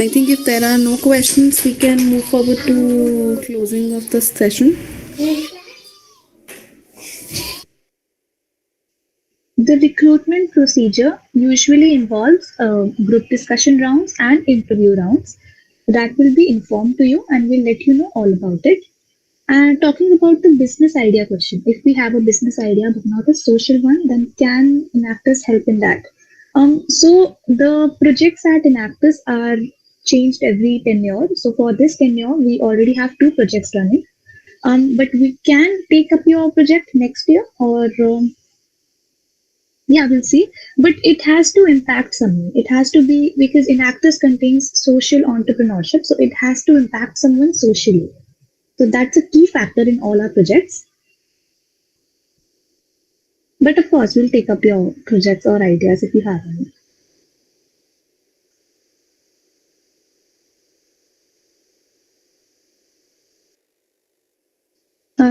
I think if there are no questions, we can move forward to closing of the session. The recruitment procedure usually involves group discussion rounds and interview rounds that will be informed to you and we'll let you know all about it. And talking about the business idea question, if we have a business idea but not a social one, then can Enactus help in that? So the projects at Enactus are changed every tenure. So for this tenure, we already have two projects running. But we can take up your project next year or yeah, we'll see. But it has to impact someone. It has to be because Enactus contains social entrepreneurship, so it has to impact someone socially. So that's a key factor in all our projects. But of course, we'll take up your projects or ideas if you have any.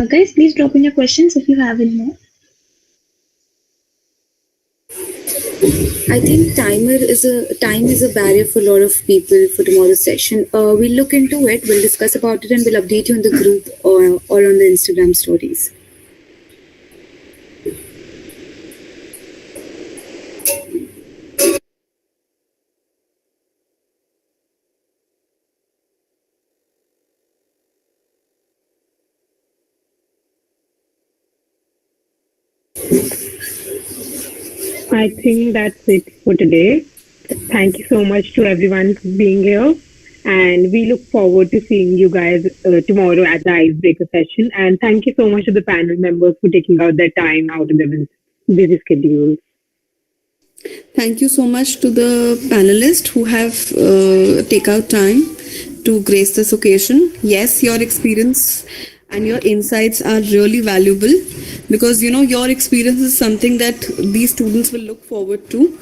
Guys, please drop in your questions if you have any more. I think time is a barrier for a lot of people for tomorrow's session. We'll look into it, we'll discuss about it, and we'll update you in the group or on the Instagram stories. I think that's it for today. Thank you so much to everyone for being here. And we look forward to seeing you guys tomorrow at the icebreaker session. And thank you so much to the panel members for taking out their time out of their busy schedules. Thank you so much to the panelists who have take out time to grace this occasion. Yes, your experience and your insights are really valuable because your experience is something that these students will look forward to.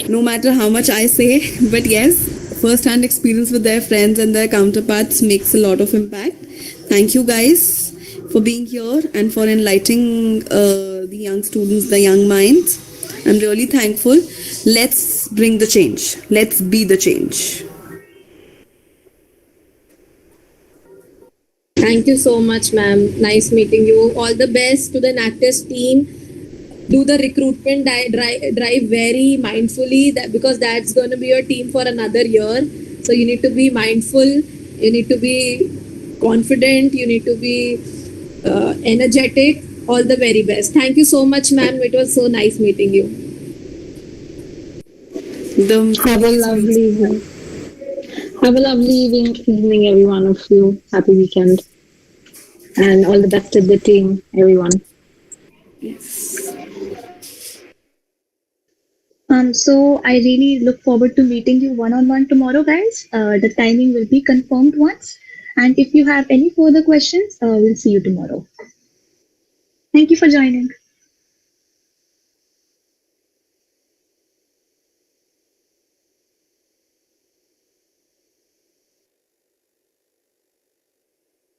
No matter how much I say, but yes, first-hand experience with their friends and their counterparts makes a lot of impact. Thank you guys for being here and for enlightening the young students, the young minds. I'm really thankful. Let's bring the change. Let's be the change. Thank you so much, ma'am. Nice meeting you. All the best to the Enactus team. Do the recruitment drive very mindfully because that's going to be your team for another year. So you need to be mindful. You need to be confident. You need to be energetic. All the very best. Thank you so much, ma'am. It was so nice meeting you. Have a lovely evening. Have a lovely evening, every one of you. Happy weekend. And all the best to the team, everyone. Yes. So I really look forward to meeting you one-on-one tomorrow, guys. The timing will be confirmed once. And if you have any further questions, we'll see you tomorrow. Thank you for joining.